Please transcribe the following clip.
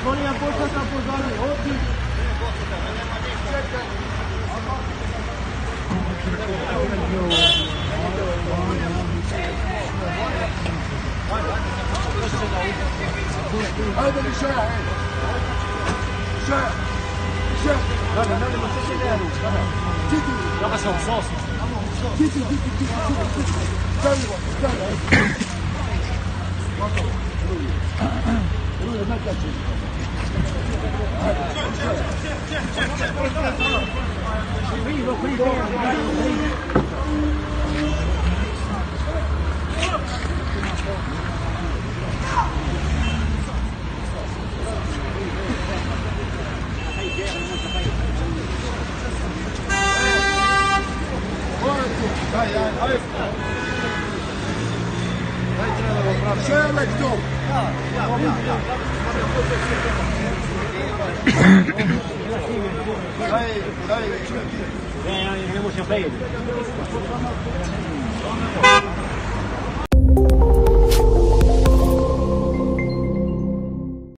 Molim, pošto sam pozorili, ovdje. هذا اللي شاعر شاعر شاعر لا ما تشيلها تيجي لا بس رصاص تيجي شاير مكتوب يعني مش مبين